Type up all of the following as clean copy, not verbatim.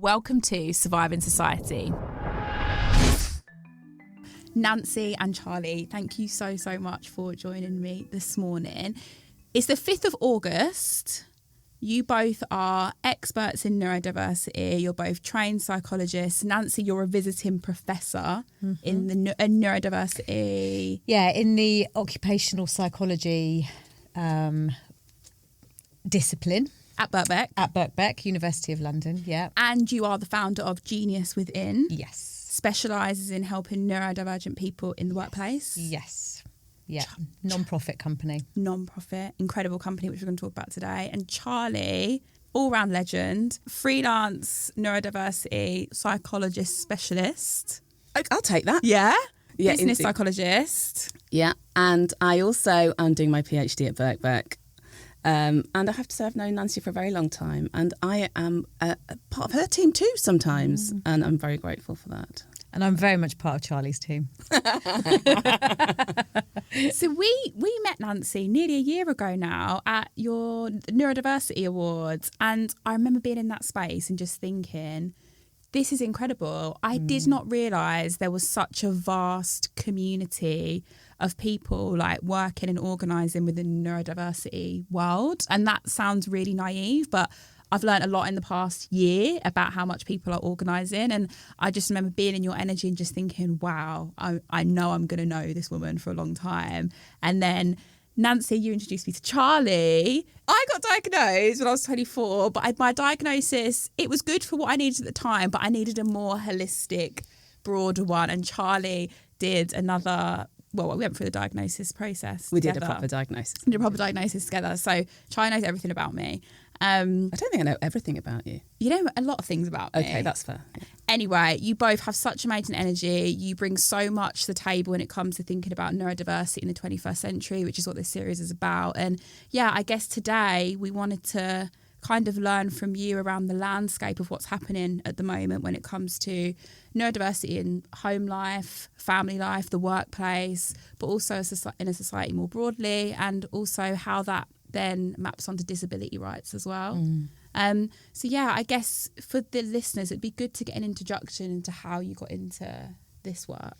Welcome to Surviving Society. Nancy and Charlie, thank you so much for joining me this morning. It's the 5th of August. You both are experts in neurodiversity. You're both trained psychologists. Nancy, you're a visiting professor in the neurodiversity. Yeah, in the occupational psychology discipline. At Birkbeck. At Birkbeck, University of London, yeah. And you are the founder of Genius Within. Yes. Specialises in helping neurodivergent people in the workplace. Yes. Yeah, non-profit company. Non-profit, incredible company, which we're going to talk about today. And Charlie, all-round legend, freelance neurodiversity psychologist specialist. I'll take that. Yeah? Business psychologist. Yeah, and I also am doing my PhD at Birkbeck. And I have to say I've known Nancy for a very long time, and I am a part of her team too sometimes, and I'm very grateful for that. And I'm very much part of Charlie's team. So we met Nancy nearly a year ago now at your Neurodiversity Awards, and I remember being in that space and just thinking, this is incredible. I did not realise there was such a vast community of people like working and organising within the neurodiversity world. And that sounds really naive, but I've learned a lot in the past year about how much people are organising. And I just remember being in your energy and just thinking, wow, I know I'm going to know this woman for a long time. And then Nancy, you introduced me to Charlie. I got diagnosed when I was 24, but my diagnosis, it was good for what I needed at the time, but I needed a more holistic, broader one. And Charlie did another... Well, we went through the diagnosis process together. Did a proper diagnosis. We did a proper diagnosis together. So Charlie knows everything about me. I don't think I know everything about you. You know a lot of things about me. Okay, that's fair. Yeah. Anyway, you both have such amazing energy. You bring so much to the table when it comes to thinking about neurodiversity in the 21st century, which is what this series is about. And yeah, I guess today we wanted to kind of learn from you around the landscape of what's happening at the moment when it comes to neurodiversity in home life, family life, the workplace, but also in a society more broadly, and also how that then maps onto disability rights as well. So yeah, I guess for the listeners, it'd be good to get an introduction into how you got into this work.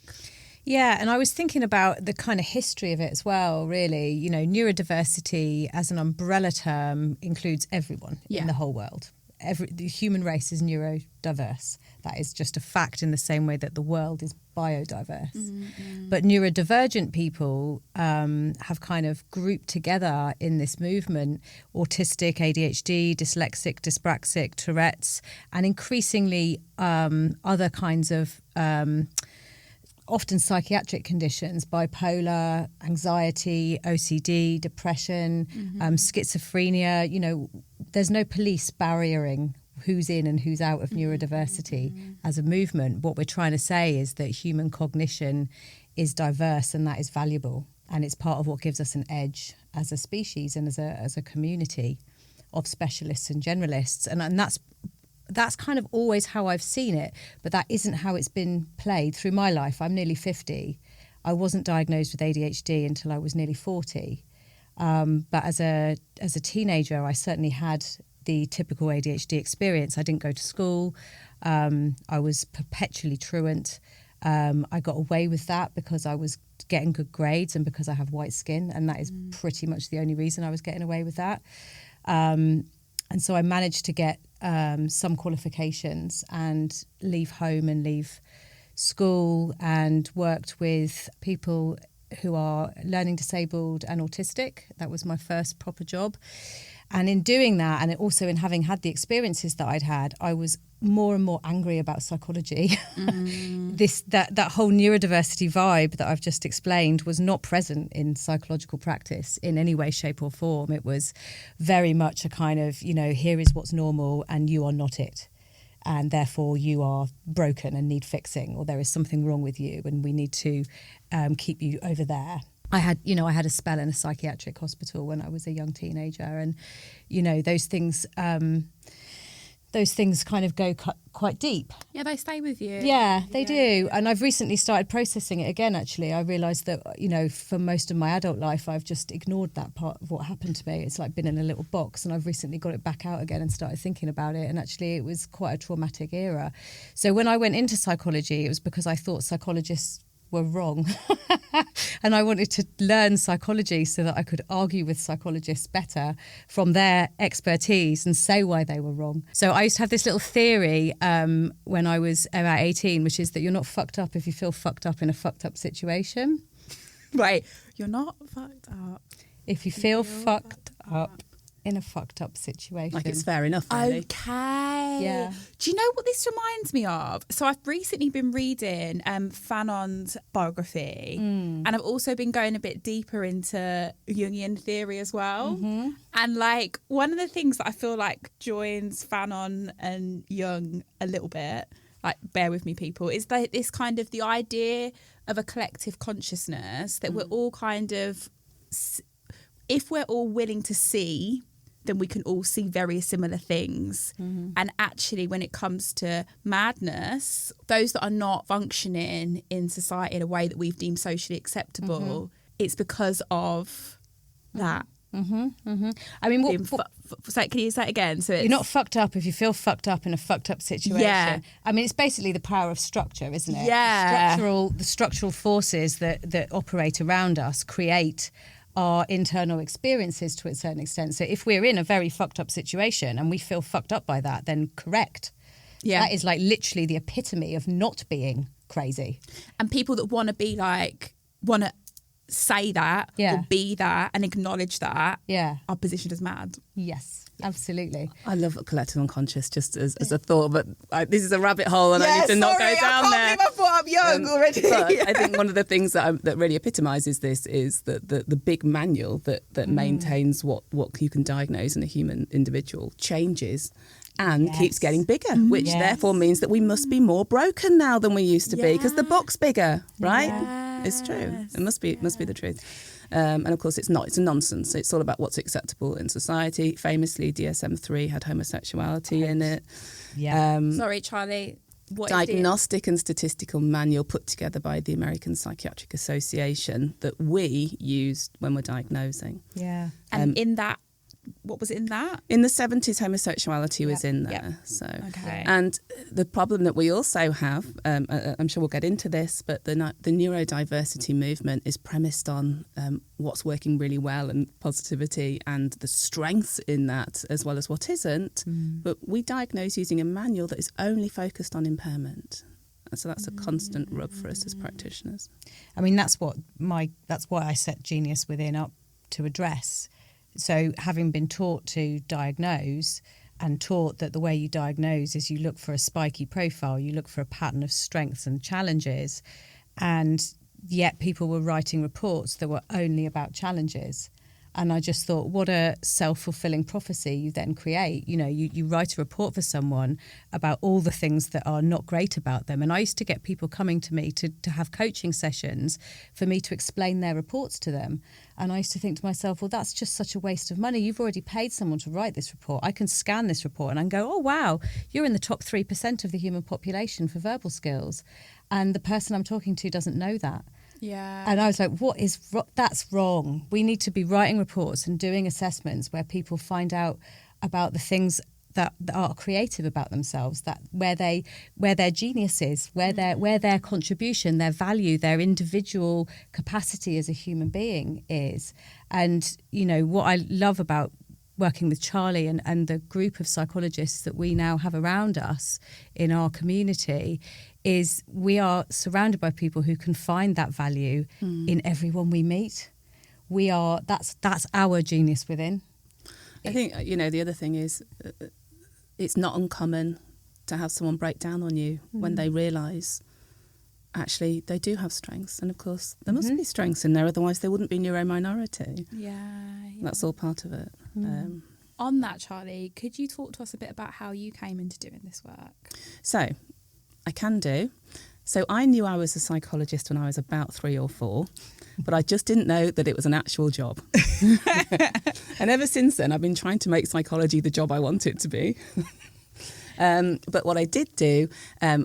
Yeah, and I was thinking about the kind of history of it as well, really. You know, neurodiversity as an umbrella term includes everyone in the whole world. The human race is neurodiverse. That is just a fact in the same way that the world is biodiverse. But neurodivergent people have kind of grouped together in this movement autistic, ADHD, dyslexic, dyspraxic, Tourette's, and increasingly other kinds of often psychiatric conditions, bipolar, anxiety, OCD, depression, schizophrenia. You know, there's no police barriering who's in and who's out of neurodiversity as a movement. What we're trying to say is that human cognition is diverse and that is valuable. And it's part of what gives us an edge as a species and as a community of specialists and generalists. And that's kind of always how I've seen it, but that isn't how it's been played through my life. I'm nearly 50. I wasn't diagnosed with ADHD until I was nearly 40. But as a teenager, I certainly had the typical ADHD experience. I didn't go to school. I was perpetually truant. I got away with that because I was getting good grades and because I have white skin, and that is pretty much the only reason I was getting away with that. And so I managed to get some qualifications and leave home and leave school, and worked with people who are learning disabled and autistic. That was my first proper job. And in doing that, and also in having had the experiences that I'd had, I was more and more angry about psychology. That whole neurodiversity vibe that I've just explained was not present in psychological practice in any way, shape or form. It was very much a kind of, you know, here is what's normal and you are not it. And therefore you are broken and need fixing, or there is something wrong with you and we need to keep you over there. I had a spell in a psychiatric hospital when I was a young teenager, and, you know, those things those things kind of go quite deep. Yeah, they stay with you. Yeah, they do. And I've recently started processing it again, actually. I realised that, for most of my adult life, I've just ignored that part of what happened to me. It's like been in a little box, and I've recently got it back out again and started thinking about it. And actually, it was quite a traumatic era. So when I went into psychology, it was because I thought psychologists were wrong. And I wanted to learn psychology so that I could argue with psychologists better from their expertise and say why they were wrong. So I used to have this little theory when I was about 18, which is that you're not fucked up if you feel fucked up in a fucked up situation. Right. You're not fucked up. If you feel fucked up in a fucked up situation. Like, it's fair enough, really. Okay. Yeah. Do you know what this reminds me of? So I've recently been reading Fanon's biography, and I've also been going a bit deeper into Jungian theory as well. Mm-hmm. And like, one of the things that I feel like joins Fanon and Jung a little bit, like, bear with me people, is that this kind of the idea of a collective consciousness that we're all kind of, if we're all willing to see, then we can all see very similar things. Mm-hmm. And actually, when it comes to madness, those that are not functioning in society in a way that we've deemed socially acceptable, it's because of that. Mm-hmm. Mm-hmm. I mean, so can you say it again? So you're not fucked up if you feel fucked up in a fucked up situation. Yeah. I mean, it's basically the power of structure, isn't it? Yeah. The structural forces that operate around us create our internal experiences to a certain extent. So if we're in a very fucked up situation and we feel fucked up by that, then correct. Yeah. That is like literally the epitome of not being crazy. And people that want to say that or be that and acknowledge that are positioned as mad. Yes, absolutely. I love collective unconscious just as a thought, but this is a rabbit hole and I need to not go down there. I can't believe I thought I'm young already. But I think one of the things that really epitomises this is that the big manual that maintains what you can diagnose in a human individual changes and keeps getting bigger, which therefore means that we must be more broken now than we used to be because the book's bigger, right? Yes. It's true. It must be the truth. And of course, it's not. It's a nonsense. It's all about what's acceptable in society. Famously, DSM-3 had homosexuality in it. Yeah. Sorry, Charlie. What Diagnostic and statistical manual put together by the American Psychiatric Association that we use when we're diagnosing. Yeah. And in that, what was it in that? In the 70s, homosexuality was in there. Yep. So, okay. And the problem that we also have, I'm sure we'll get into this, but the neurodiversity movement is premised on what's working really well and positivity and the strengths in that as well as what isn't. But we diagnose using a manual that is only focused on impairment. So that's a constant rub for us as practitioners. I mean, that's what I set Genius Within up to address. So having been taught to diagnose and taught that the way you diagnose is you look for a spiky profile, you look for a pattern of strengths and challenges, and yet people were writing reports that were only about challenges. And I just thought, what a self-fulfilling prophecy you then create. You know, you write a report for someone about all the things that are not great about them. And I used to get people coming to me to have coaching sessions for me to explain their reports to them. And I used to think to myself, well, that's just such a waste of money. You've already paid someone to write this report. I can scan this report and I can go, oh, wow, you're in the top 3% of the human population for verbal skills. And the person I'm talking to doesn't know that. Yeah. And I was like, that's wrong. We need to be writing reports and doing assessments where people find out about the things that are creative about themselves, that where their genius is, where their contribution, their value, their individual capacity as a human being is. And, you know, what I love about working with Charlie and the group of psychologists that we now have around us in our community is we are surrounded by people who can find that value in everyone we meet. That's our Genius Within. I think, you know, the other thing is it's not uncommon to have someone break down on you when they realise actually they do have strengths. And of course there must be strengths in there, otherwise there wouldn't be neurominority. Yeah. That's all part of it. On that, Charlie, could you talk to us a bit about how you came into doing this work? So I can do. So I knew I was a psychologist when I was about 3 or 4, but I just didn't know that it was an actual job. And ever since then, I've been trying to make psychology the job I want it to be. But what I did do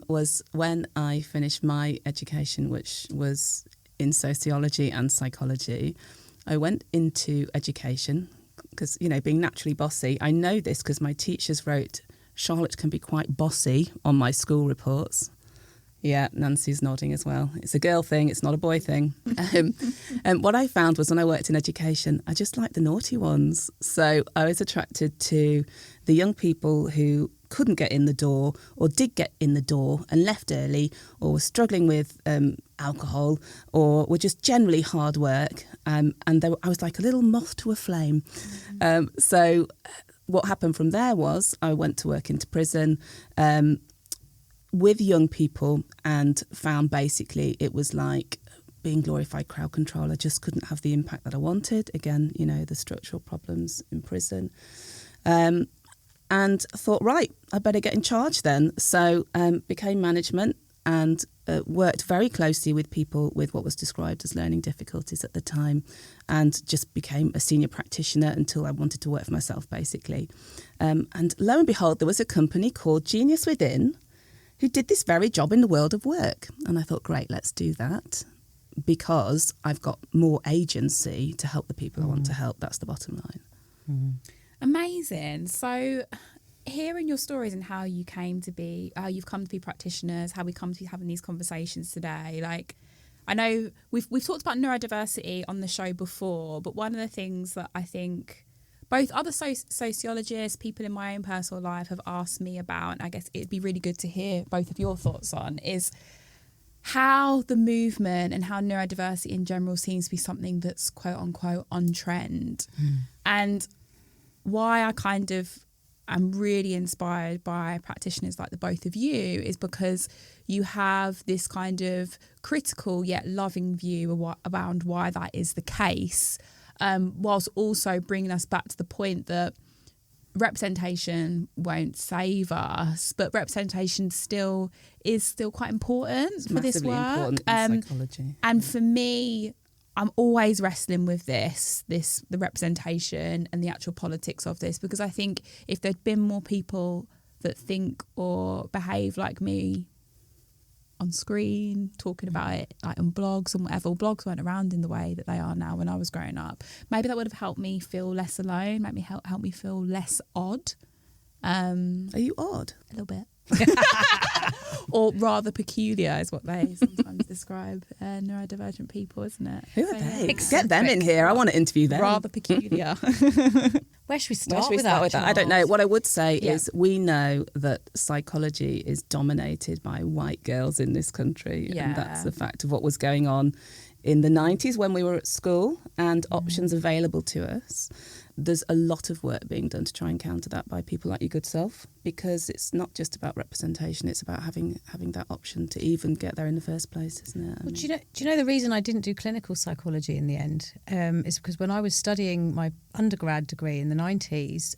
was when I finished my education, which was in sociology and psychology, I went into education because, you know, being naturally bossy, I know this because my teachers wrote, Charlotte can be quite bossy on my school reports. Yeah, Nancy's nodding as well. It's a girl thing, it's not a boy thing. And what I found was when I worked in education, I just liked the naughty ones. So I was attracted to the young people who couldn't get in the door or did get in the door and left early or were struggling with alcohol or were just generally hard work. And I was like a little moth to a flame. So what happened from there was I went to work into prison with young people and found basically it was like being glorified crowd control. I just couldn't have the impact that I wanted. Again, you know, the structural problems in prison. And thought, right, I better get in charge then. So became management and worked very closely with people with what was described as learning difficulties at the time, and just became a senior practitioner until I wanted to work for myself, basically. And lo and behold, there was a company called Genius Within who did this very job in the world of work. And I thought, great, let's do that because I've got more agency to help the people I want to help. That's the bottom line. Amazing. So hearing your stories and how you came to be, how you've come to be practitioners, how we come to be having these conversations today, like I know we've talked about neurodiversity on the show before, but one of the things that I think both other sociologists, people in my own personal life have asked me about, and I guess it'd be really good to hear both of your thoughts on, is how the movement and how neurodiversity in general seems to be something that's quote unquote on trend. And why I kind of am really inspired by practitioners like the both of you is because you have this kind of critical yet loving view around why that is the case, whilst also bringing us back to the point that representation won't save us, but representation is still quite important for this work. Important in psychology. And for me, I'm always wrestling with the representation and the actual politics of this, because I think if there'd been more people that think or behave like me on screen, talking about it like on blogs and whatever, blogs weren't around in the way that they are now when I was growing up, maybe that would have helped me feel less alone, make me help me feel less odd. Are you odd? A little bit. Or rather peculiar is what they sometimes describe neurodivergent people, isn't it? Who are they? Get them in here. I want to interview them. Rather peculiar. Where should we start with that? I don't know. What I would say is we know that psychology is dominated by white girls in this country. Yeah. And that's the fact of what was going on in the 90s when we were at school and options available to us. There's a lot of work being done to try and counter that by people like your good self, because it's not just about representation, it's about having that option to even get there in the first place, isn't it? Well, do you know the reason I didn't do clinical psychology in the end is because when I was studying my undergrad degree in the 90s,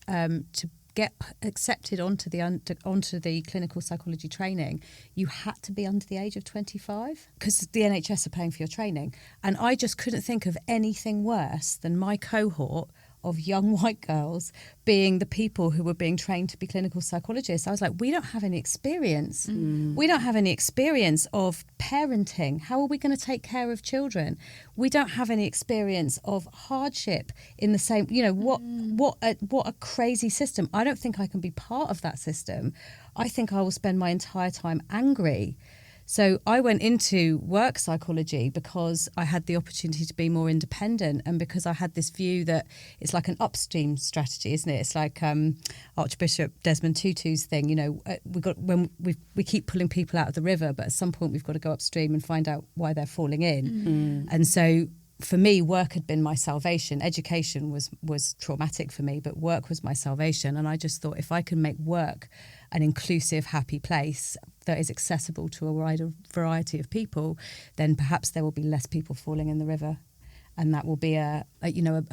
to get accepted onto the clinical psychology training, you had to be under the age of 25 because the NHS are paying for your training. And I just couldn't think of anything worse than my cohort of young white girls being the people who were being trained to be clinical psychologists. I was like, we don't have any experience. We don't have any experience of parenting. How are we going to take care of children? We don't have any experience of hardship in the same, what a crazy system. I don't think I can be part of that system. I think I will spend my entire time angry. So I went into work psychology because I had the opportunity to be more independent, and because I had this view that it's like an upstream strategy, isn't it? It's like Archbishop Desmond Tutu's thing. We keep pulling people out of the river, but at some point we've got to go upstream and find out why they're falling in. And so for me, work had been my salvation. Education was traumatic for me, but work was my salvation. And I just thought, if I can make work an inclusive, happy place that is accessible to a wider variety of people, then perhaps there will be less people falling in the river, and that will be a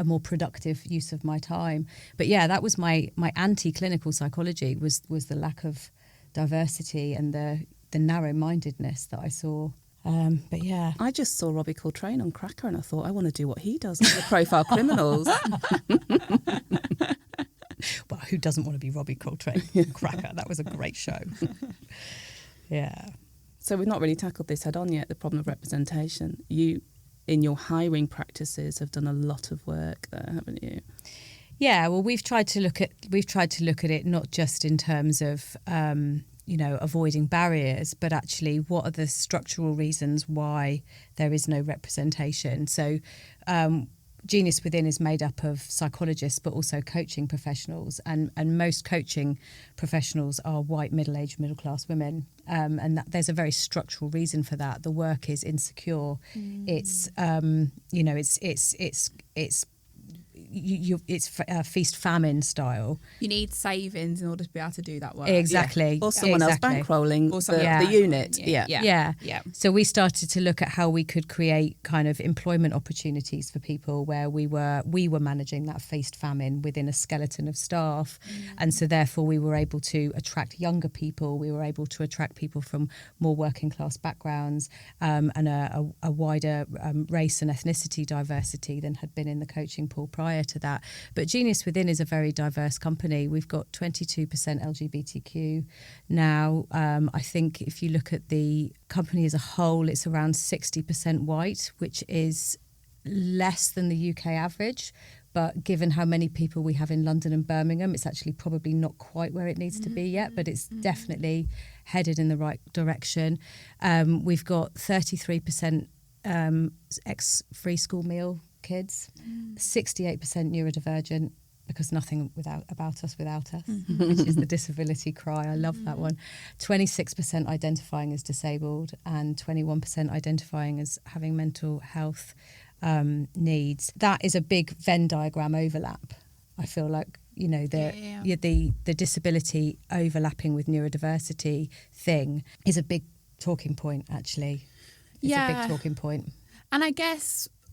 more productive use of my time. But yeah, that was my anti-clinical psychology was the lack of diversity and the narrow-mindedness that I saw. But yeah, I just saw Robbie Coltrane on Cracker and I thought, I want to do what he does, I want to profile criminals. Well, who doesn't want to be Robbie Coltrane? Cracker. That was a great show. Yeah. So we've not really tackled this head on yet, the problem of representation. You, in your hiring practices, have done a lot of work there, haven't you? Yeah, well, we've tried to look at it not just in terms of avoiding barriers, but actually what are the structural reasons why there is no representation. So Genius Within is made up of psychologists, but also coaching professionals, and most coaching professionals are white, middle-aged, middle-class women, and there's a very structural reason for that. The work is insecure. It's it's feast famine style. You need savings in order to be able to do that work. Exactly. Or someone else bankrolling the unit. Yeah. So we started to look at how we could create kind of employment opportunities for people where we were managing that feast famine within a skeleton of staff. And so therefore we were able to attract younger people. We were able to attract people from more working class backgrounds, and a wider race and ethnicity diversity than had been in the coaching pool prior to that. But Genius Within is a very diverse company. We've got 22% LGBTQ now. I think if you look at the company as a whole, it's around 60% white, which is less than the UK average. But given how many people we have in London and Birmingham, it's actually probably not quite where it needs to be yet, but it's definitely headed in the right direction. We've got 33% ex-free school meal kids, 68% neurodivergent, because nothing about us without us, which is the disability cry. I love that one. 26% identifying as disabled, and 21% identifying as having mental health needs. That is a big Venn diagram overlap. I feel like, the disability overlapping with neurodiversity thing is a big talking point, actually. It's a big talking point. And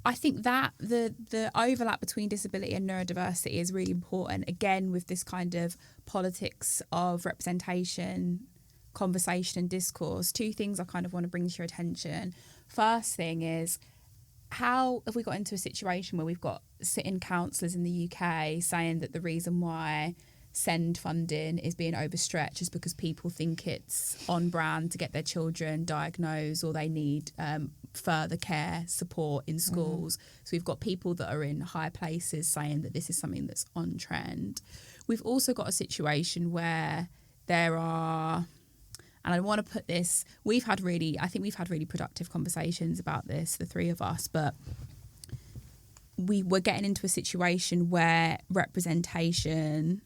I think that the overlap between disability and neurodiversity is really important, again, with this kind of politics of representation, conversation and discourse. Two things I kind of want to bring to your attention. First thing is, how have we got into a situation where we've got sitting counsellors in the UK saying that the reason why SEND funding is being overstretched is because people think it's on brand to get their children diagnosed, or they need further care support in schools. So we've got people that are in high places saying that this is something that's on trend. We've also got a situation where there are, and I want to put this, I think we've had really productive conversations about this, the three of us, but we're getting into a situation where representation,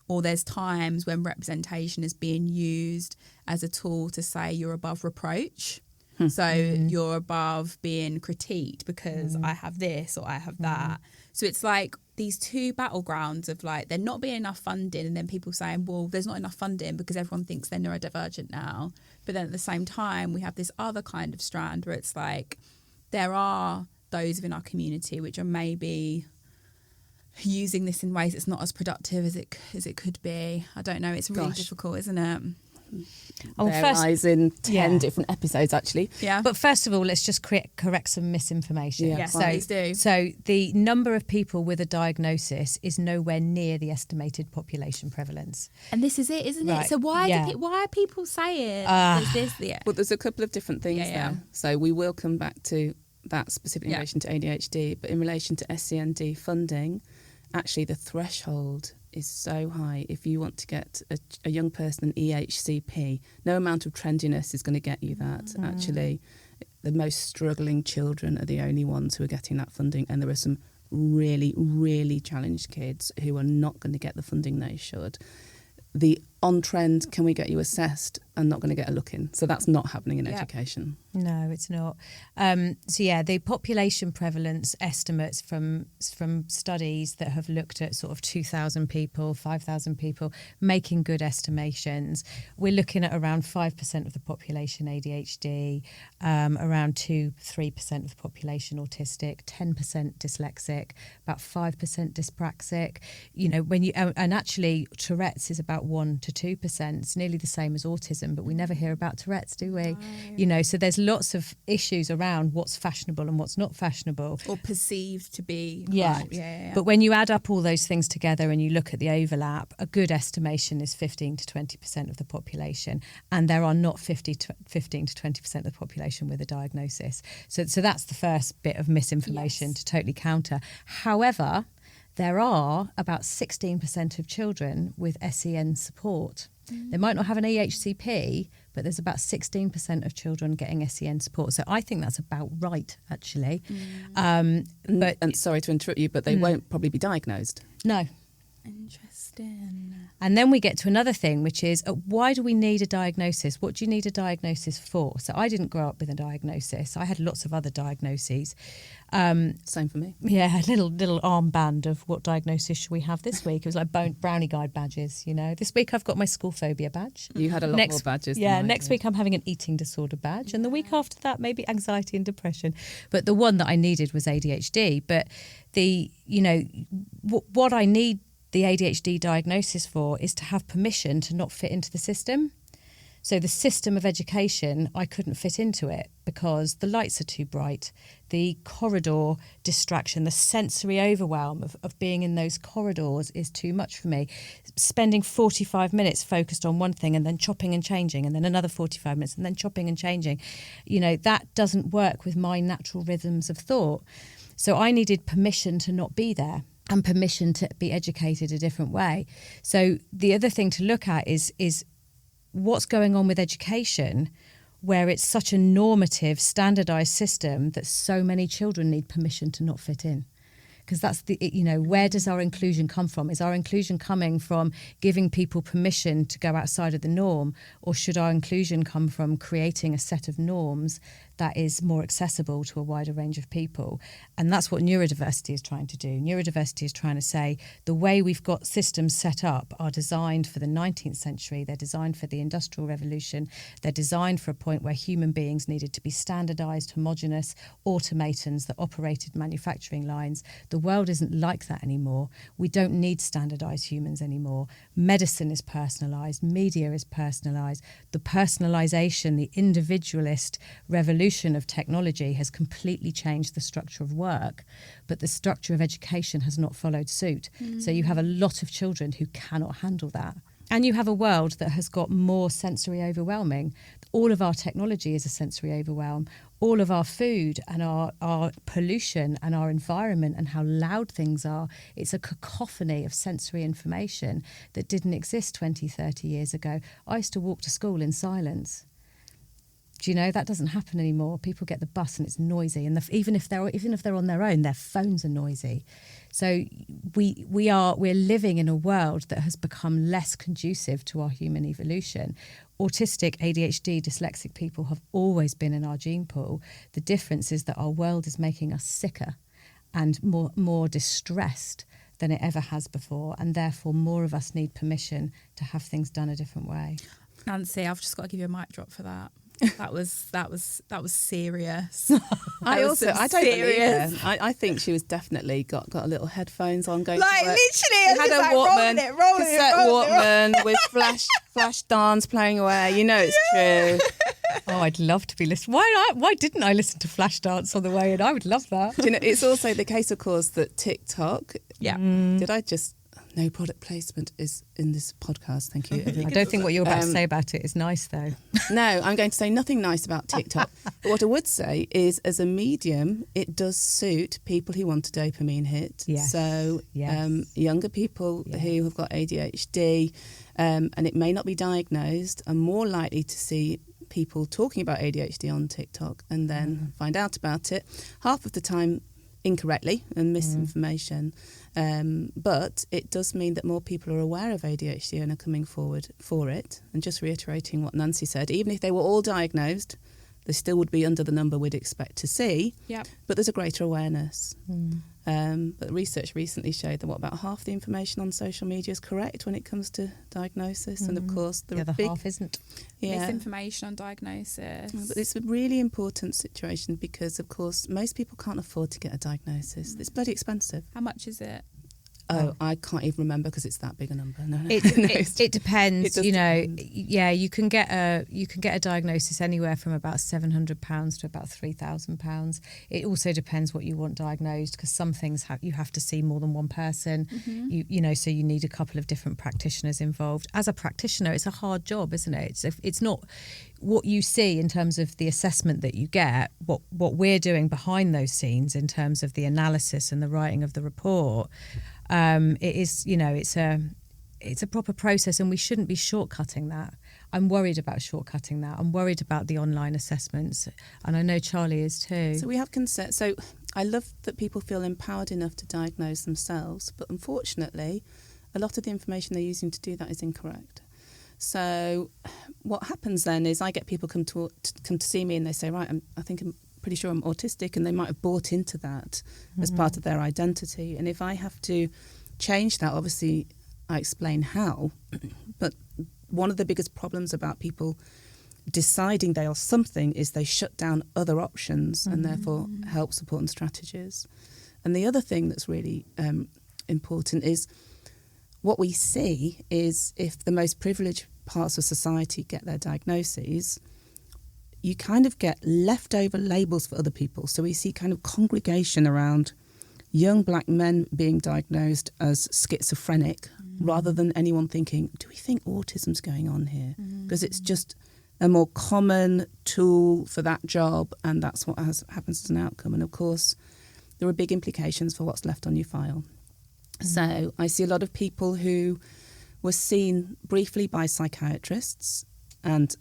or there's times when representation is being used as a tool to say you're above reproach. So you're above being critiqued because I have this or I have that. So it's like these two battlegrounds of like, there not being enough funding, and then people saying, well, there's not enough funding because everyone thinks they're neurodivergent now. But then at the same time, we have this other kind of strand where it's like, there are those within our community which are maybe using this in ways that's not as productive as it could be. I don't know. It's really difficult, isn't it? Lies in 10 different episodes, actually. Yeah. But first of all, let's just correct some misinformation. Yes, please do. So the number of people with a diagnosis is nowhere near the estimated population prevalence. And this is it, isn't it? So why are people saying there's this? Yeah. Well, there's a couple of different things there. So we will come back to that specifically in relation to ADHD, but in relation to SCND funding, actually the threshold is so high. If you want to get a young person an EHCP, no amount of trendiness is going to get you that. Actually, the most struggling children are the only ones who are getting that funding, and there are some really, really challenged kids who are not going to get the funding they should. The on trend, can we get you assessed, and not going to get a look in. So that's not happening in education. No, it's not. The population prevalence estimates from studies that have looked at sort of 2,000 people, 5,000 people, making good estimations. We're looking at around 5% of the population ADHD, around 2-3% of the population autistic, 10% dyslexic, about 5% dyspraxic. And actually Tourette's is about 1 to 2%. It's nearly the same as autism, but we never hear about Tourette's, do we? No. So there's lots of issues around what's fashionable and what's not fashionable. Or perceived to be. Yeah. But when you add up all those things together and you look at the overlap, a good estimation is 15 to 20% of the population. And there are not 15 to 20% of the population with a diagnosis. So that's the first bit of misinformation to totally counter. However, there are about 16% of children with SEN support. They might not have an EHCP, but there's about 16% of children getting SEN support. So I think that's about right, actually. And sorry to interrupt you, but they won't probably be diagnosed. No. Interesting. And then we get to another thing, which is why do we need a diagnosis? What do you need a diagnosis for? So I didn't grow up with a diagnosis. I had lots of other diagnoses. Same for me. Yeah, a little armband of what diagnosis should we have this week. It was like brownie guide badges, you know. This week I've got my school phobia badge. You had a lot more badges. Yeah, than I next did. week I'm having an eating disorder badge. And the week after that, maybe anxiety and depression. But the one that I needed was ADHD. But what I need the ADHD diagnosis for is to have permission to not fit into the system. So the system of education, I couldn't fit into it because the lights are too bright, the corridor distraction, the sensory overwhelm of being in those corridors is too much for me. Spending 45 minutes focused on one thing and then chopping and changing and then another 45 minutes and then chopping and changing, that doesn't work with my natural rhythms of thought. So I needed permission to not be there and permission to be educated a different way. So the other thing to look at is what's going on with education where it's such a normative, standardised system that so many children need permission to not fit in. Because that's where does our inclusion come from? Is our inclusion coming from giving people permission to go outside of the norm, or should our inclusion come from creating a set of norms that is more accessible to a wider range of people? And that's what neurodiversity is trying to do. Neurodiversity is trying to say the way we've got systems set up are designed for the 19th century, they're designed for the Industrial Revolution, they're designed for a point where human beings needed to be standardised, homogenous automatons that operated manufacturing lines. The world isn't like that anymore. We don't need standardised humans anymore. Medicine is personalised, media is personalised. The personalisation, the individualist revolution of technology has completely changed the structure of work, but the structure of education has not followed suit. So you have a lot of children who cannot handle that. And you have a world that has got more sensory overwhelming. All of our technology is a sensory overwhelm. All of our food and our pollution and our environment and how loud things are, it's a cacophony of sensory information that didn't exist 20, 30 years ago. I used to walk to school in silence. Do you know that doesn't happen anymore? People get the bus and it's noisy, and even if they're on their own, their phones are noisy. So we're living in a world that has become less conducive to our human evolution. Autistic, ADHD, dyslexic people have always been in our gene pool. The difference is that our world is making us sicker and more distressed than it ever has before, and therefore more of us need permission to have things done a different way. Nancy, I've just got to give you a mic drop for that. That was serious. I don't believe her. I think she was definitely got a little headphones on going. Like to work. literally, She had a Walkman, cassette Walkman with flash dance playing away. It's true. Oh, I'd love to be listening. Why didn't I listen to Flashdance on the way in? I would love that. It's also the case, of course, that TikTok. Yeah. Did I just? No product placement is in this podcast. Thank you. I don't think what you're about to say about it is nice, though. No, I'm going to say nothing nice about TikTok. But what I would say is, as a medium, it does suit people who want a dopamine hit. Yes. So younger people who have got ADHD, and it may not be diagnosed, are more likely to see people talking about ADHD on TikTok and then find out about it. Half of the time incorrectly and misinformation. But it does mean that more people are aware of ADHD and are coming forward for it. And just reiterating what Nancy said, even if they were all diagnosed, they still would be under the number we'd expect to see. Yep. But there's a greater awareness. But research recently showed that about half the information on social media is correct when it comes to diagnosis. And of course, the other half isn't. Misinformation on diagnosis. But it's a really important situation because, of course, most people can't afford to get a diagnosis. It's bloody expensive. How much is it? I can't even remember because it's that big a number. No, it depends. It depend. Yeah, you can get a diagnosis anywhere from about £700 to about £3,000. It also depends what you want diagnosed, because some things you have to see more than one person. So you need a couple of different practitioners involved. As a practitioner, it's a hard job, isn't it? It's not what you see in terms of the assessment that you get. What we're doing behind those scenes in terms of the analysis and the writing of the report. It is, it's a proper process, and we shouldn't be shortcutting that. I'm worried about shortcutting that. I'm worried about the online assessments, and I know Charlie is too. So we have consent. So I love that people feel empowered enough to diagnose themselves, but unfortunately, a lot of the information they're using to do that is incorrect. So what happens then is I get people come to see me and they say, right, I'm pretty sure I'm autistic, and they might have bought into that as part of their identity. And if I have to change that, obviously I explain how. But one of the biggest problems about people deciding they are something is they shut down other options and therefore help, support and strategies. And the other thing that's really important is what we see is if the most privileged parts of society get their diagnoses, you kind of get leftover labels for other people. So we see kind of congregation around young black men being diagnosed as schizophrenic rather than anyone thinking, do we think autism's going on here? Because it's just a more common tool for that job, and that's what happens as an outcome. And of course, there are big implications for what's left on your file. So I see a lot of people who were seen briefly by psychiatrists, and,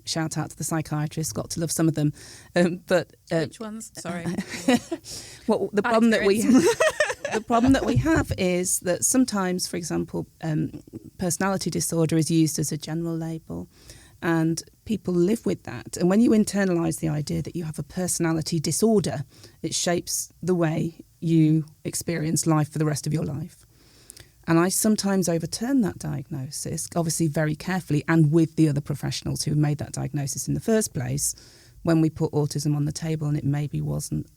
shout out to the psychiatrists, got to love some of them. But which ones? Sorry. Well, the problem that we have is that sometimes, for example, personality disorder is used as a general label, and people live with that. And when you internalise the idea that you have a personality disorder, it shapes the way you experience life for the rest of your life. And I sometimes overturn that diagnosis, obviously very carefully, and with the other professionals who made that diagnosis in the first place, when we put autism on the table and it maybe wasn't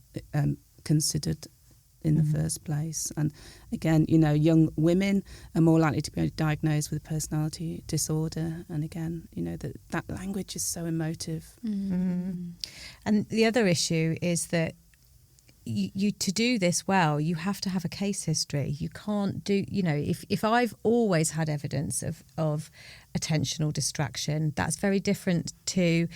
considered in the first place. And again, young women are more likely to be diagnosed with a personality disorder. And again, that language is so emotive. And the other issue is that you to do this well, you have to have a case history. You can't do, if I've always had evidence of attentional distraction, that's very different to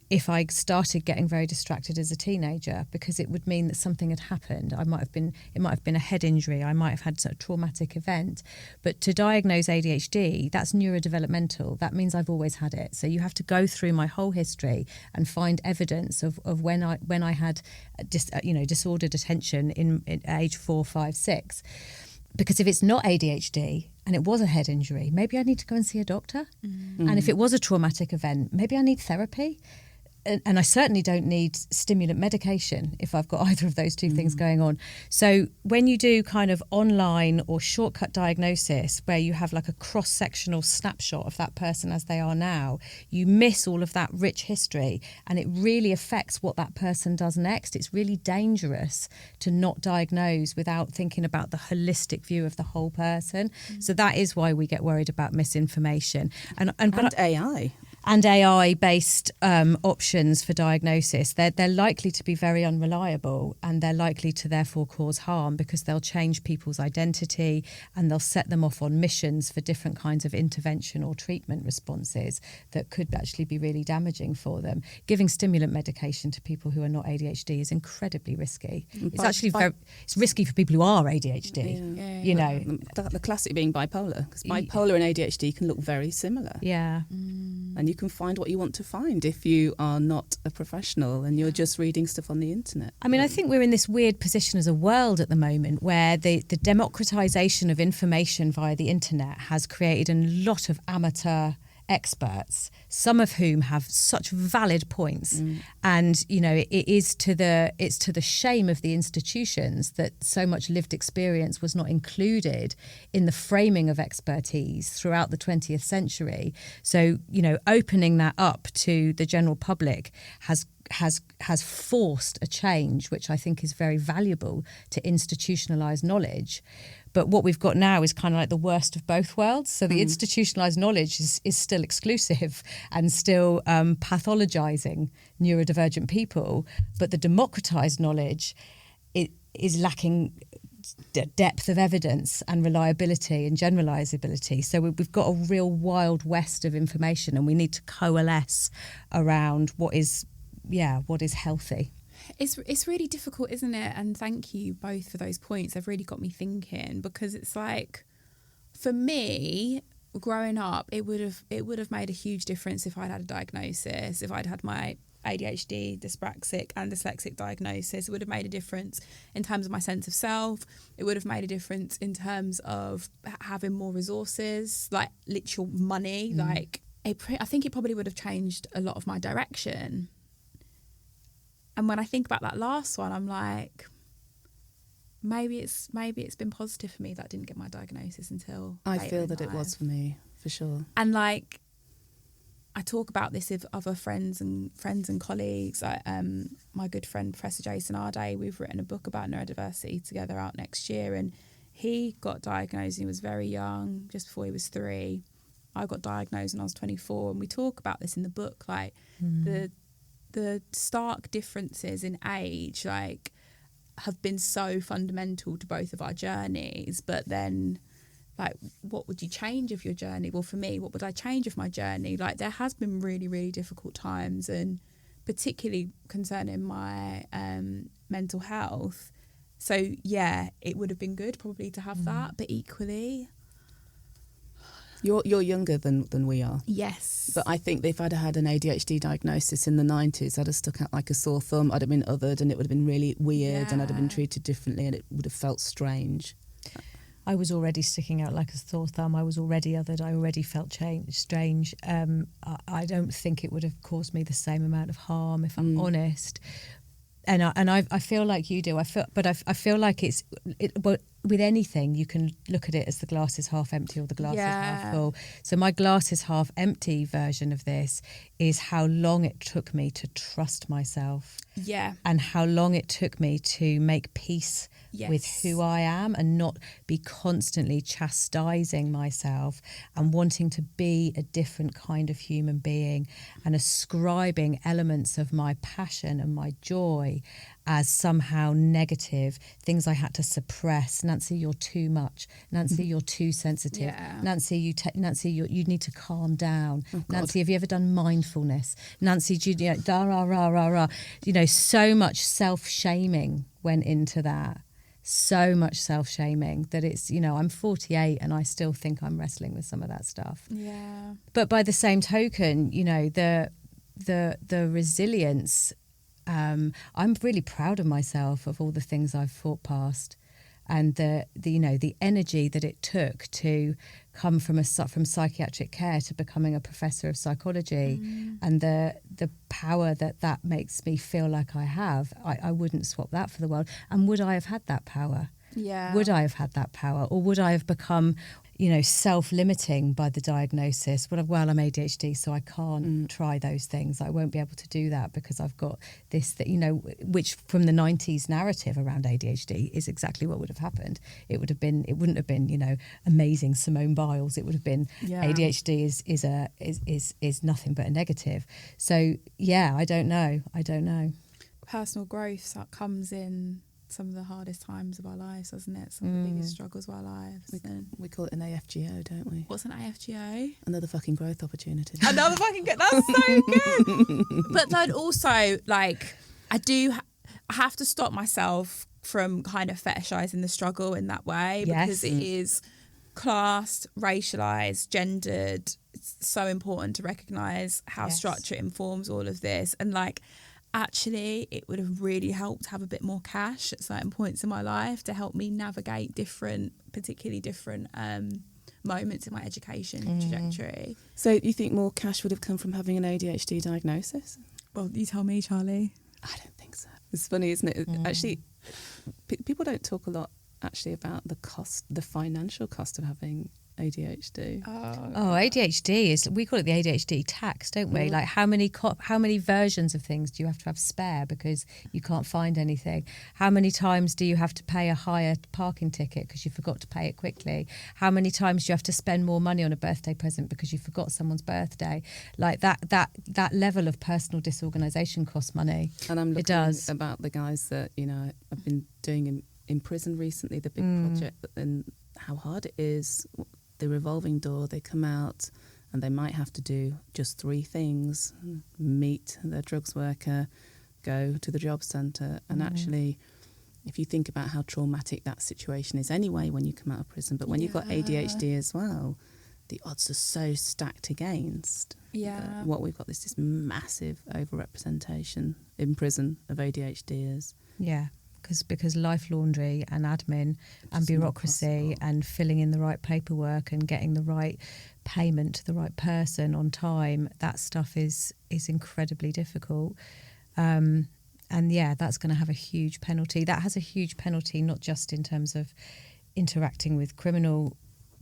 if I started getting very distracted as a teenager, because it would mean that something had happened. It might have been a head injury. I might have had a traumatic event. But to diagnose ADHD, that's neurodevelopmental. That means I've always had it. So you have to go through my whole history and find evidence of when I had disordered attention in age 4, 5, 6. Because if it's not ADHD and it was a head injury, maybe I need to go and see a doctor. And if it was a traumatic event, maybe I need therapy. And I certainly don't need stimulant medication if I've got either of those two things going on. So when you do kind of online or shortcut diagnosis where you have like a cross-sectional snapshot of that person as they are now, you miss all of that rich history, and it really affects what that person does next. It's really dangerous to not diagnose without thinking about the holistic view of the whole person. So that is why we get worried about misinformation. And AI. And AI-based options for diagnosis, they're likely to be very unreliable, and they're likely to therefore cause harm because they'll change people's identity and they'll set them off on missions for different kinds of intervention or treatment responses that could actually be really damaging for them. Giving stimulant medication to people who are not ADHD is incredibly risky. It's actually it's risky for people who are ADHD. The classic being bipolar, because bipolar and ADHD can look very similar. Yeah. And you can find what you want to find if you are not a professional and you're just reading stuff on the internet. I mean, I think we're in this weird position as a world at the moment where the democratization of information via the internet has created a lot of amateur experts, some of whom have such valid points. And it's to the shame of the institutions that so much lived experience was not included in the framing of expertise throughout the 20th century. So opening that up to the general public has forced a change, which I think is very valuable to institutionalise knowledge. But what we've got now is kind of like the worst of both worlds. So the institutionalized knowledge is still exclusive and still pathologizing neurodivergent people. But the democratized knowledge is lacking depth of evidence and reliability and generalizability. So we've got a real wild west of information, and we need to coalesce around what is healthy. It's really difficult, isn't it? And thank you both for those points. They've really got me thinking, because it's like, for me, growing up, it would have made a huge difference if I'd had a diagnosis, if I'd had my ADHD, dyspraxic and dyslexic diagnosis. It would have made a difference in terms of my sense of self. It would have made a difference in terms of having more resources, like literal money. Like I think it probably would have changed a lot of my direction. And when I think about that last one, I'm like, maybe it's been positive for me that I didn't get my diagnosis until I feel that it was for me, for sure. And like, I talk about this with other friends and colleagues. My good friend Professor Jason Arday, we've written a book about neurodiversity together out next year, and he got diagnosed when he was very young, just before he was 3. I got diagnosed when I was 24, and we talk about this in the book, like the stark differences in age, like, have been so fundamental to both of our journeys. But then, like, what would you change of your journey? Well, for me, what would I change of my journey? Like, there has been really, really difficult times, and particularly concerning my mental health. So, yeah, it would have been good probably to have that, but equally... You're younger than we are. Yes. But I think that if I'd had an ADHD diagnosis in the 90s, I'd have stuck out like a sore thumb. I'd have been othered, and it would have been really weird, and I'd have been treated differently, and it would have felt strange. I was already sticking out like a sore thumb. I was already othered. I already felt strange. I don't think it would have caused me the same amount of harm, if I'm honest. And I feel like you do. I feel like but with anything, you can look at it as the glass is half empty or the glass is half full. So my glass is half empty version of this is how long it took me to trust myself. Yeah. And how long it took me to make peace with who I am, and not be constantly chastising myself and wanting to be a different kind of human being, and ascribing elements of my passion and my joy as somehow negative, things I had to suppress. Nancy, you're too much. Nancy, you're too sensitive. Yeah. Nancy, you need to calm down. Oh, Nancy, have you ever done mindfulness? Nancy, da rah rah rah rah. So much self-shaming went into that. So much self-shaming that it's, I'm 48 and I still think I'm wrestling with some of that stuff. Yeah. But by the same token, the resilience, I'm really proud of myself, of all the things I've fought past, and the energy that it took to come from psychiatric care to becoming a professor of psychology, and the power that makes me feel like I have. I wouldn't swap that for the world. And would I have had that power? Yeah. Would I have had that power, or would I have become, self-limiting by the diagnosis? I'm ADHD, so I can't try those things. I won't be able to do that because I've got this, which from the 90s narrative around ADHD is exactly what would have happened. It wouldn't have been, amazing Simone Biles. It would have been ADHD is nothing but a negative. So yeah, I don't know. Personal growth comes in some of the hardest times of our lives, doesn't it? Some of the biggest struggles of our lives. We call it an AFGO, don't we? What's an AFGO? Another fucking growth opportunity. Another fucking good. That's so good. But then also, like, I have to stop myself from kind of fetishizing the struggle in that way, because it is classed, racialized, gendered. It's so important to recognize how structure informs all of this. And like, actually, it would have really helped to have a bit more cash at certain points in my life to help me navigate particularly different moments in my education trajectory. So you think more cash would have come from having an ADHD diagnosis? Well, you tell me, Charlie. I don't think so. It's funny, isn't it? Actually, people don't talk a lot actually about the financial cost of having ADHD. Oh, ADHD is, we call it the ADHD tax, don't we? Like how many versions of things do you have to have spare because you can't find anything? How many times do you have to pay a higher parking ticket because you forgot to pay it quickly? How many times do you have to spend more money on a birthday present because you forgot someone's birthday? Like that level of personal disorganisation costs money. And I'm looking about the guys that, you know, I've been doing in prison recently, the big project, and how hard it is. The revolving door, they come out and they might have to do just 3 things: meet their drugs worker, go to the job centre. And actually, if you think about how traumatic that situation is anyway when you come out of prison, but when you've got ADHD as well, the odds are so stacked against what we've got. This massive overrepresentation in prison of ADHDers. Yeah. Because life laundry and admin and bureaucracy and filling in the right paperwork and getting the right payment to the right person on time, that stuff is incredibly difficult. And that's going to have a huge penalty. That has a huge penalty, not just in terms of interacting with criminal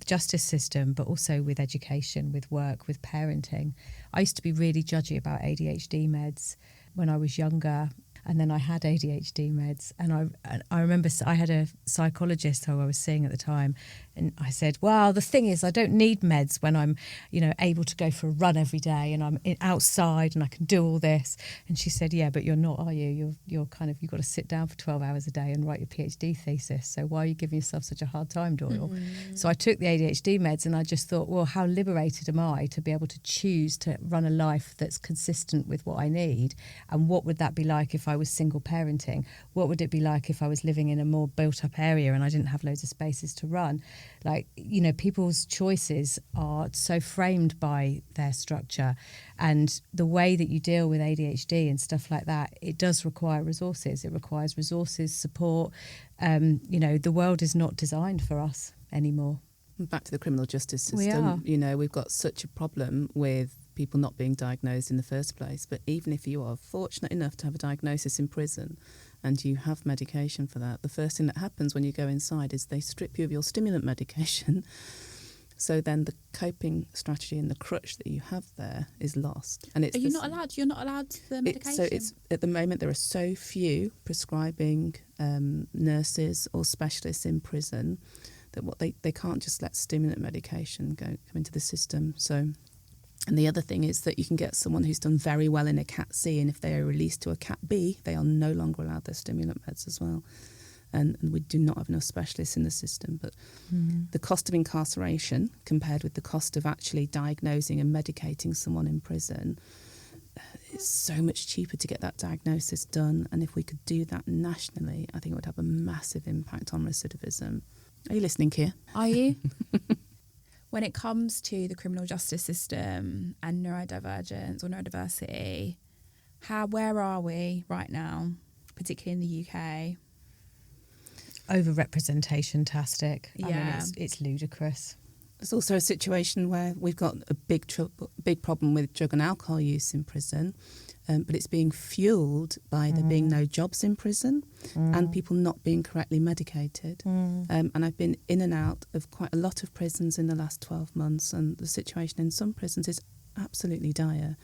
justice system, but also with education, with work, with parenting. I used to be really judgy about ADHD meds when I was younger. And then I had ADHD meds, and I remember I had a psychologist who I was seeing at the time, and I said, well, the thing is I don't need meds when I'm, you know, able to go for a run every day and I'm outside and I can do all this. And she said, yeah, but you're not, are you? You've got to sit down for 12 hours a day and write your PhD thesis. So why are you giving yourself such a hard time, Doyle? So I took the ADHD meds and I just thought, well, how liberated am I to be able to choose to run a life that's consistent with what I need? And what would that be like if I was single parenting? What would it be like if I was living in a more built up area and I didn't have loads of spaces to run? Like, you know, people's choices are so framed by their structure, and the way that you deal with ADHD and stuff like that, it does require resources. It requires resources, support. You know, the world is not designed for us anymore. Back to the criminal justice system. We are. You know, we've got such a problem with people not being diagnosed in the first place. But even if you are fortunate enough to have a diagnosis in prison and you have medication for that, the first thing that happens when you go inside is they strip you of your stimulant medication. So then the coping strategy and the crutch that you have there is lost. And it's You're not allowed the medication? So it's at the moment there are so few prescribing nurses or specialists in prison that they can't just let stimulant medication come into the system. So, and the other thing is that you can get someone who's done very well in a Cat C, and if they are released to a Cat B, they are no longer allowed their stimulant meds as well. And we do not have enough specialists in the system. But the cost of incarceration compared with the cost of actually diagnosing and medicating someone in prison, it's so much cheaper to get that diagnosis done. And if we could do that nationally, I think it would have a massive impact on recidivism. Are you listening, Kia? Are you? When it comes to the criminal justice system and neurodivergence or neurodiversity, where are we right now, particularly in the UK? Overrepresentation-tastic. Yeah. I mean, it's ludicrous. There's also a situation where we've got a big problem with drug and alcohol use in prison, but it's being fuelled by there being no jobs in prison and people not being correctly medicated. And I've been in and out of quite a lot of prisons in the last 12 months, and the situation in some prisons is absolutely dire.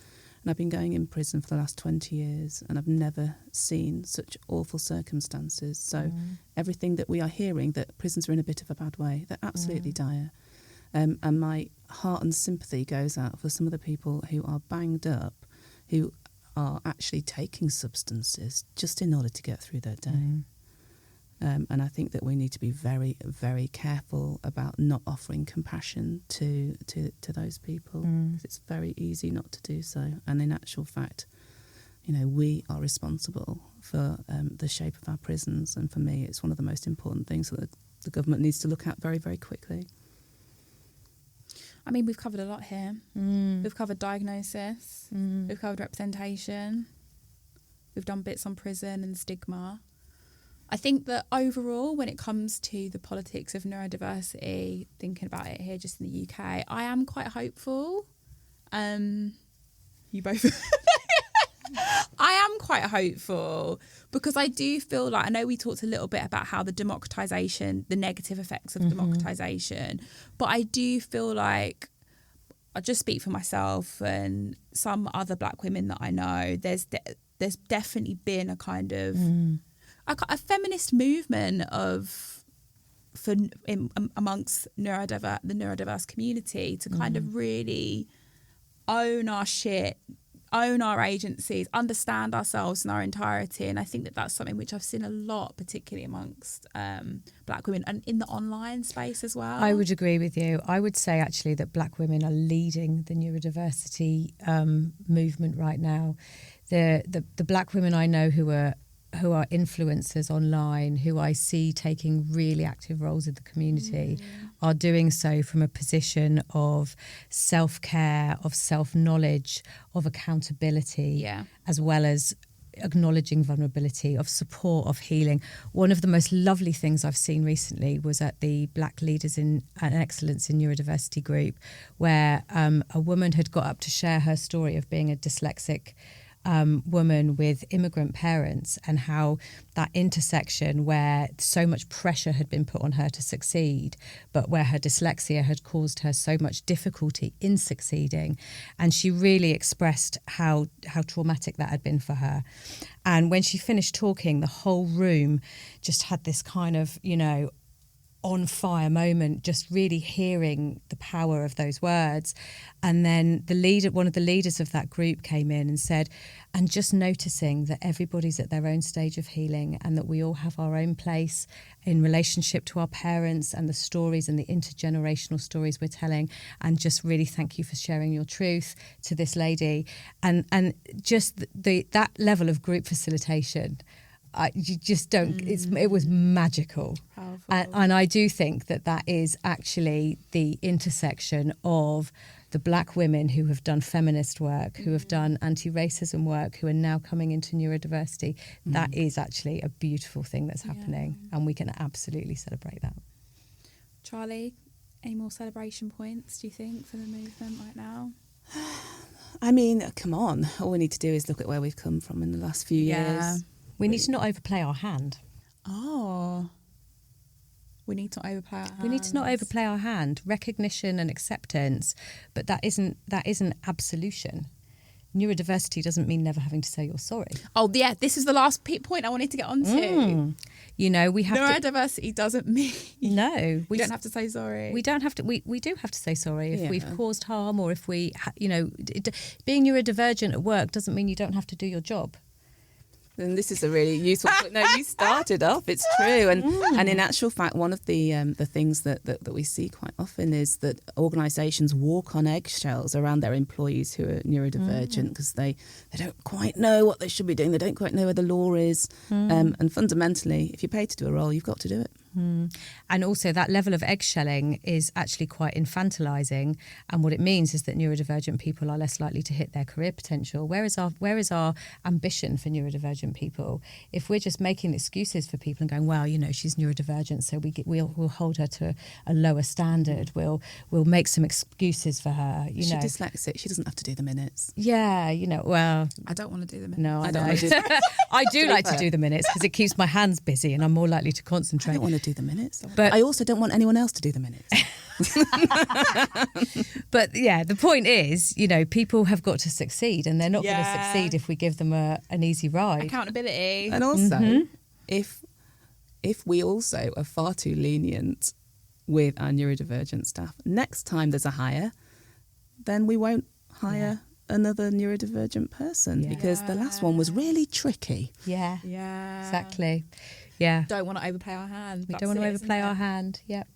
And I've been going in prison for the last 20 years and I've never seen such awful circumstances. So everything that we are hearing, that prisons are in a bit of a bad way, they're absolutely dire. And my heart and sympathy goes out for some of the people who are banged up, who are actually taking substances just in order to get through their day. And I think that we need to be very, very careful about not offering compassion to those people. It's very easy not to do so. And in actual fact, you know, we are responsible for the shape of our prisons. And for me, it's one of the most important things that the government needs to look at very, very quickly. I mean, we've covered a lot here. We've covered diagnosis. We've covered representation. We've done bits on prison and stigma. I think that overall, when it comes to the politics of neurodiversity, thinking about it here just in the UK, I am quite hopeful. You both... quite hopeful because I do feel like, I know we talked a little bit about how the negative effects of democratisation, but I do feel like, I just speak for myself and some other Black women that I know, there's definitely been a kind of a feminist movement amongst the neurodiverse community to kind of really own our shit, own our agencies, understand ourselves in our entirety. And I think that that's something which I've seen a lot, particularly amongst Black women and in the online space as well. I would agree with you. I would say actually that Black women are leading the neurodiversity movement right now. The Black women I know who are influencers online, who I see taking really active roles in the community, are doing so from a position of self-care, of self-knowledge, of accountability, as well as acknowledging vulnerability, of support, of healing. One of the most lovely things I've seen recently was at the Black Leaders in Excellence in Neurodiversity group, where a woman had got up to share her story of being a dyslexic woman with immigrant parents, and how that intersection where so much pressure had been put on her to succeed, but where her dyslexia had caused her so much difficulty in succeeding. And she really expressed how traumatic that had been for her. And when she finished talking, the whole room just had this kind of, on fire moment, just really hearing the power of those words. And then one of the leaders of that group came in and said, and just noticing that everybody's at their own stage of healing and that we all have our own place in relationship to our parents and the stories and the intergenerational stories we're telling. And just really thank you for sharing your truth to this lady. And just that level of group facilitation, you just don't, it was magical. And I do think that is actually the intersection of the Black women who have done feminist work, who have done anti-racism work, who are now coming into neurodiversity. That is actually a beautiful thing that's happening, and we can absolutely celebrate that. Charlie, any more celebration points, do you think, for the movement right now? I mean, come on. All we need to do is look at where we've come from in the last few years. We need to not overplay our hand. Oh. We need to overplay our hand. We need to not overplay our hand. Recognition and acceptance, but that isn't absolution. Neurodiversity doesn't mean never having to say you're sorry. Oh, yeah, this is the last point I wanted to get onto. We have neurodiversity doesn't mean... No. We don't have to say sorry. We don't have to... We do have to say sorry if we've caused harm, or if we... being neurodivergent at work doesn't mean you don't have to do your job. And this is a really useful point. No, you started off. It's true, and in actual fact, one of the things that we see quite often is that organisations walk on eggshells around their employees who are neurodivergent because they don't quite know what they should be doing. They don't quite know where the law is, and fundamentally, if you're paid to do a role, you've got to do it. And also that level of eggshelling is actually quite infantilizing, and what it means is that neurodivergent people are less likely to hit their career potential. Where is our ambition for neurodivergent people? If we're just making excuses for people and going, well, she's neurodivergent, so we'll hold her to a lower standard, we'll make some excuses for her. She's dyslexic, she doesn't have to do the minutes. Well, I don't want to do the minutes. No, I don't want to do the I do like to do the minutes because it keeps my hands busy and I'm more likely to concentrate. I don't want to do the minutes, but I also don't want anyone else to do the minutes. But the point is, people have got to succeed, and they're not going to succeed if we give them an easy ride. Accountability. And also, if we also are far too lenient with our neurodivergent staff, next time there's a hire, then we won't hire another neurodivergent person because the last one was really tricky. Yeah. Exactly. Yeah. Don't want to overplay our hand. We don't want to overplay our hand. Yep.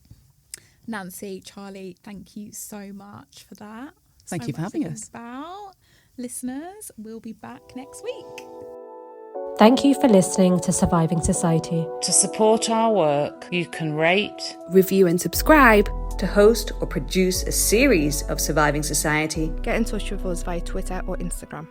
Nancy, Charlie, thank you so much for that. Thank you for having us. Listeners, we'll be back next week. Thank you for listening to Surviving Society. To support our work, you can rate, review and subscribe. To host or produce a series of Surviving Society, get in touch with us via Twitter or Instagram.